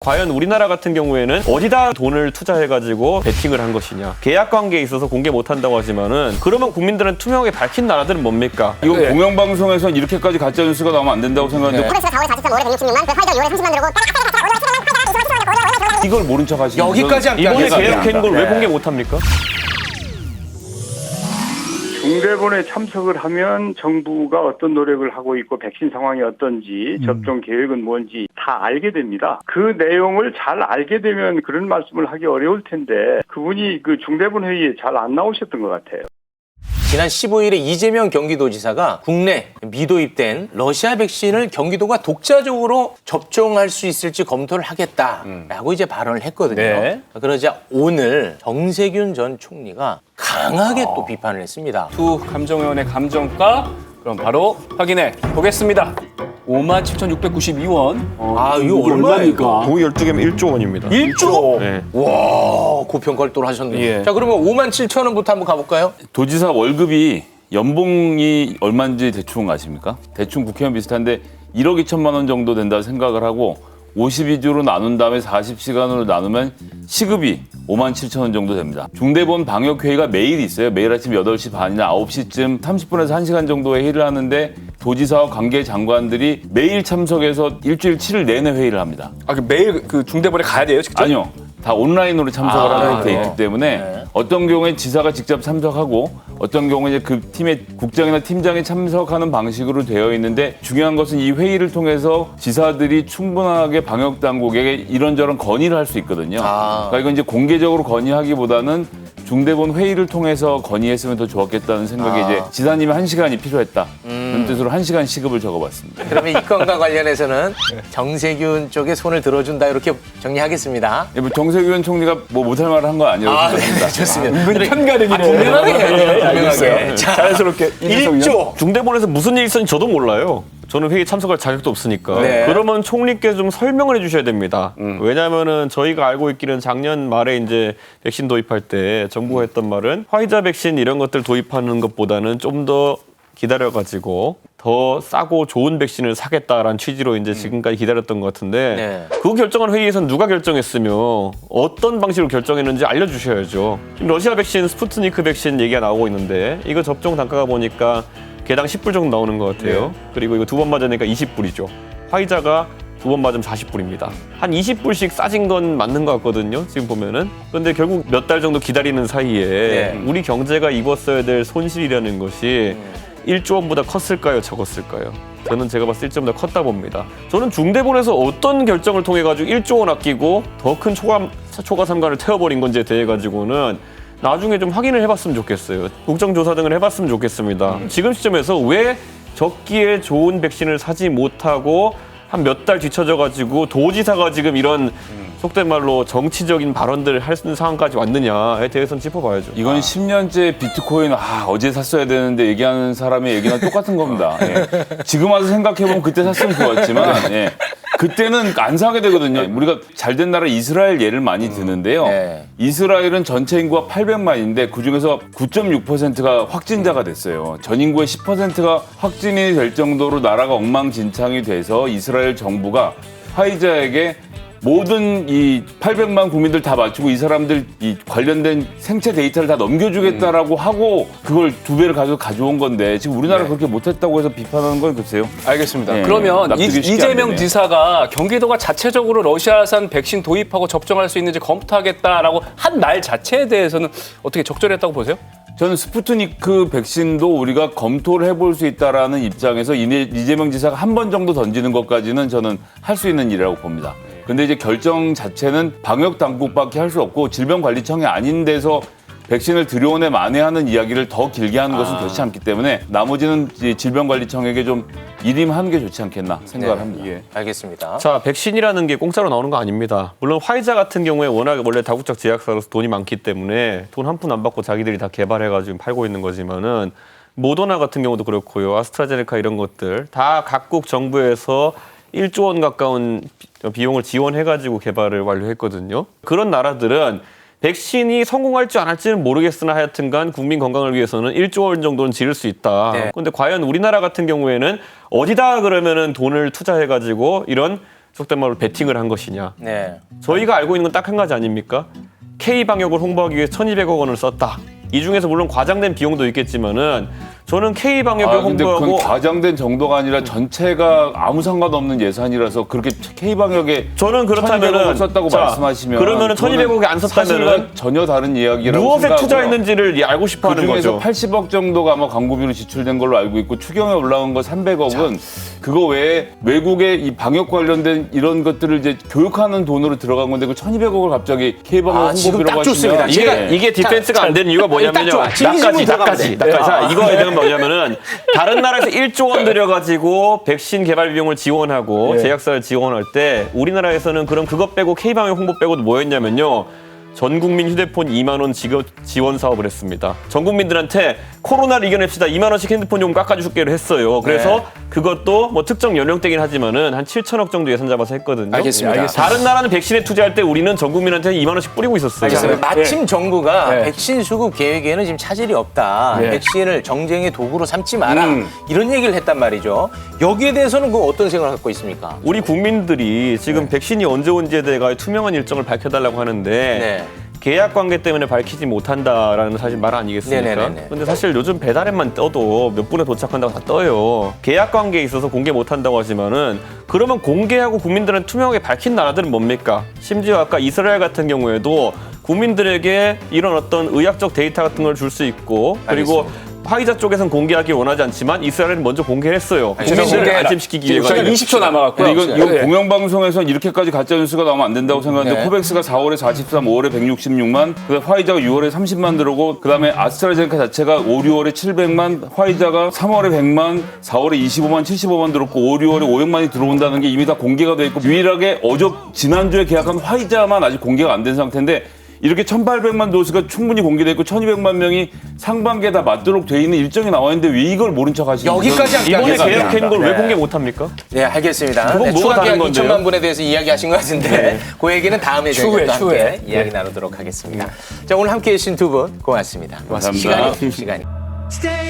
과연 우리나라 같은 경우에는 어디다 돈을 투자해가지고 베팅을 한 것이냐. 계약 관계에 있어서 공개 못한다고 하지만은 그러면 국민들은 투명하게 밝힌 나라들은 뭡니까? 이거 공영방송에선 이렇게까지 가짜뉴스가 나오면 안 된다고 생각하는데 코엑스가 4월 43, 올해 166만, 그 화이자 6월에 30만 들어고 이걸 모른 척 하시는 여기까지 함께 이번에 하겠습니다. 계약한 걸 왜 네. 공개 못합니까? 중대본에 참석을 하면 정부가 어떤 노력을 하고 있고 백신 상황이 어떤지 접종 계획은 뭔지 다 알게 됩니다. 그 내용을 잘 알게 되면 그런 말씀을 하기 어려울 텐데 그분이 그 중대본 회의에 잘 안 나오셨던 것 같아요. 지난 15일에 이재명 경기도지사가 국내 미도입된 러시아 백신을 경기도가 독자적으로 접종할 수 있을지 검토를 하겠다라고 이제 발언을 했거든요. 네. 그러자 오늘 정세균 전 총리가 강하게 또 비판을 했습니다. 두 감정위원회 감정가 그럼 바로 확인해 보겠습니다. 57,692원. 아, 이거 얼마입니까? 그 12개면 1조 원입니다. 1조? 네. 와, 고평가를 또 하셨네요. 예. 자, 그러면 57,000원부터 한번 가볼까요? 도지사 월급이 연봉이 얼마인지 대충 아십니까? 대충 국회의원 비슷한데 1억 2천만 원 정도 된다 생각을 하고 52주로 나눈 다음에 40시간으로 나누면 시급이 57,000원 정도 됩니다. 중대본 방역회의가 매일 있어요. 매일 아침 8시 반이나 9시쯤 30분에서 1시간 정도의 회의를 하는데 도지사와 관계 장관들이 매일 참석해서 일주일 7일 내내 회의를 합니다. 아, 그 매일 그 중대본에 가야 돼요, 직접? 아니요. 다 온라인으로 참석을 하게 돼 있기 때문에 네. 어떤 경우에 지사가 직접 참석하고 어떤 경우에 이제 그 팀의 국장이나 팀장이 참석하는 방식으로 되어 있는데 중요한 것은 이 회의를 통해서 지사들이 충분하게 방역 당국에게 이런저런 건의를 할 수 있거든요. 그러니까 이건 이제 공개적으로 건의하기보다는 중대본 회의를 통해서 건의했으면 더 좋았겠다는 생각에 이제 지사님이 1시간이 필요했다. 그런 뜻으로 1시간 시급을 적어봤습니다. 그러면 이 건과 관련해서는 정세균 쪽에 손을 들어준다 이렇게 정리하겠습니다. 뭐 정세균 총리가 뭐 못할 말을 한 건 아니라고 생각합니다. 좋습니다. 은근 편가르기네. 분명하게 해야죠. 알겠어요. 분명하게. 자, 자연스럽게 1조. 중대본에서 무슨 일이 있었는지 저도 몰라요. 저는 회의 참석할 자격도 없으니까. 네. 그러면 총리께 좀 설명을 해주셔야 됩니다. 왜냐하면은 저희가 알고 있기는 작년 말에 이제 백신 도입할 때 정부가 했던 말은 화이자 백신 이런 것들 도입하는 것보다는 좀 더 기다려가지고 더 싸고 좋은 백신을 사겠다라는 취지로 이제 지금까지 기다렸던 것 같은데 네. 그 결정한 회의에서는 누가 결정했으며 어떤 방식으로 결정했는지 알려주셔야죠. 지금 러시아 백신 스푸트니크 백신 얘기가 나오고 있는데 이거 접종 단가가 보니까 개당 10불 정도 나오는 것 같아요. 그리고 이거 2번 맞으니까 20불이죠. 화이자가 2번 맞으면 40불입니다. 한 20불씩 싸진 건 맞는 것 같거든요. 지금 보면은. 그런데 결국 몇 달 정도 기다리는 사이에 네. 우리 경제가 입었어야 될 손실이라는 것이 1조 원보다 컸을까요? 적었을까요? 저는 제가 봤을 때 1조보다 컸다 봅니다. 저는 중대본에서 어떤 결정을 통해 가지고 1조 원 아끼고 더 큰 초과삼간을 태워버린 건지에 대해 가지고는 나중에 좀 확인을 해봤으면 좋겠어요. 국정조사 등을 해봤으면 좋겠습니다. 지금 시점에서 왜 적기에 좋은 백신을 사지 못하고 한 몇 달 뒤쳐져 가지고 도지사가 지금 이런 속된 말로 정치적인 발언들을 할 수 있는 상황까지 왔느냐에 대해서는 짚어봐야죠. 이건 10년째 비트코인 어제 샀어야 되는데 얘기하는 사람의 얘기랑 똑같은 겁니다. 예. 지금 와서 생각해보면 그때 샀으면 좋았지만 예. 그때는 안 사게 되거든요. 우리가 잘된 나라 이스라엘 예를 많이 드는데요. 네. 이스라엘은 전체 인구가 800만인데 그중에서 9.6%가 확진자가 됐어요. 전 인구의 10%가 확진이 될 정도로 나라가 엉망진창이 돼서 이스라엘 정부가 화이자에게 모든 이 800만 국민들 다 맞추고 이 사람들 이 관련된 생체 데이터를 다 넘겨주겠다라고 하고 그걸 2배를 가져온 건데 지금 우리나라 그렇게 못했다고 해서 비판하는 건 글쎄요. 알겠습니다. 예, 그러면 납득이 쉽게 안 이재명 되네. 지사가 경기도가 자체적으로 러시아산 백신 도입하고 접종할 수 있는지 검토하겠다라고 한 말 자체에 대해서는 어떻게 적절했다고 보세요? 저는 스푸트니크 백신도 우리가 검토를 해볼 수 있다라는 입장에서 이재명 지사가 한 번 정도 던지는 것까지는 저는 할 수 있는 일이라고 봅니다. 근데 이제 결정 자체는 방역 당국밖에 할 수 없고 질병관리청이 아닌 데서 백신을 들여오네 만회하는 이야기를 더 길게 하는 것은 좋지 않기 때문에 나머지는 이 질병관리청에게 좀 일임하는 게 좋지 않겠나 생각을 네. 합니다. 예. 알겠습니다. 자, 백신이라는 게 공짜로 나오는 거 아닙니다. 물론 화이자 같은 경우에 워낙 원래 다국적 제약사로서 돈이 많기 때문에 돈 한 푼 안 받고 자기들이 다 개발해가지고 팔고 있는 거지만은 모더나 같은 경우도 그렇고요. 아스트라제네카 이런 것들 다 각국 정부에서 1조 원 가까운 비용을 지원해가지고 개발을 완료했거든요. 그런 나라들은 백신이 성공할지 안 할지는 모르겠으나 하여튼간 국민 건강을 위해서는 1조 원 정도는 지를 수 있다. 네. 그런데 과연 우리나라 같은 경우에는 어디다 그러면은 돈을 투자해가지고 이런 속된 말로 베팅을 한 것이냐. 네. 저희가 알고 있는 건 딱 한 가지 아닙니까? K방역을 홍보하기 위해 1,200억 원을 썼다. 이 중에서 물론 과장된 비용도 있겠지만은 저는 K방역을 근데 그건 홍보하고 과장된 정도가 아니라 전체가 아무 상관없는 예산이라서 그렇게 K방역에 저는 1,200억을 그렇다면은 썼다고 말씀하시면 그러면은 1,200억이 안 사실과 썼다면은 전혀 다른 이야기라고 무엇에 생각하고요. 투자했는지를 알고 싶어 하는 그중에서 거죠. 80억 정도가 아마 광고비로 지출된 걸로 알고 있고 추경에 올라온 거 300억은 그거 외에 외국의 이 방역 관련된 이런 것들을 이제 교육하는 돈으로 들어간 건데 그 1,200억을 갑자기 K방역 지금 홍보비라고 딱 좋습니다. 하시면 이게 디펜스가 안 되는 이유가 뭐냐면요. 딱 좋아. 진심으로 들어가면 돼. 자, 이거에 대한 뭐냐면은 다른 나라에서 1조 원 들여가지고 백신 개발 비용을 지원하고 제약사를 지원할 때 우리나라에서는 그럼 그것 빼고 K방역 홍보 빼고 뭐 했냐면요. 전 국민 휴대폰 2만 원 지원 사업을 했습니다. 전 국민들한테 코로나를 이겨냅시다. 2만 원씩 핸드폰 요금 깎아주기로 했어요. 그래서 그것도 뭐 특정 연령대긴 하지만은 한 7천억 정도 예산 잡아서 했거든요. 알겠습니다. 다른 나라는 백신에 투자할 때 우리는 전 국민한테 2만 원씩 뿌리고 있었어요. 알겠습니다. 마침 정부가 네. 백신 수급 계획에는 지금 차질이 없다. 네. 백신을 정쟁의 도구로 삼지 마라. 이런 얘기를 했단 말이죠. 여기에 대해서는 그 어떤 생각을 갖고 있습니까? 우리 국민들이 지금 백신이 언제 온지에 대해 투명한 일정을 밝혀달라고 하는데 네. 계약 관계 때문에 밝히지 못한다라는 사실 말 아니겠습니까? 네네네네. 근데 사실 요즘 배달앱만 떠도 몇 분에 도착한다고 다 떠요. 계약 관계에 있어서 공개 못한다고 하지만은 그러면 공개하고 국민들은 투명하게 밝힌 나라들은 뭡니까? 심지어 아까 이스라엘 같은 경우에도 국민들에게 이런 어떤 의학적 데이터 같은 걸 줄 수 있고 그리고 화이자 쪽에서는 공개하기 원하지 않지만 이스라엘은 먼저 공개를 했어요. 국민들을 안심시키기 위해서. 20초 남아갖고요. 근데 이거 네. 공영방송에서 이렇게까지 가짜 뉴스가 나오면 안 된다고 생각하는데 네. 코백스가 4월에 43, 5월에 166만, 그다음에 화이자가 6월에 30만 들어오고 그다음에 아스트라제네카 자체가 5, 6월에 700만, 화이자가 3월에 100만, 4월에 25만, 75만 들어오고 5, 6월에 500만이 들어온다는 게 이미 다 공개가 돼 있고 유일하게 지난주에 계약한 화이자만 아직 공개가 안 된 상태인데 이렇게 1,800만 도스가 충분히 공개돼 있고 1,200만 명이 상반기에 다 맞도록 돼 있는 일정이 나와 있는데 왜 이걸 모른 척 하시는 거예요? 여기까지 함께 이번에 하겠습니다. 계약한 걸 왜 네. 공개 못합니까? 네, 알겠습니다. 그건 네, 뭐가 추가 다른 계약 건데요? 2천만 분에 대해서 이야기하신 것 같은데 그 얘기는 다음에 저희가 또 추후에. 함께 이야기 나누도록 하겠습니다. 자, 오늘 함께해 주신 두 분 고맙습니다. 감사합니다. 시간이. Stay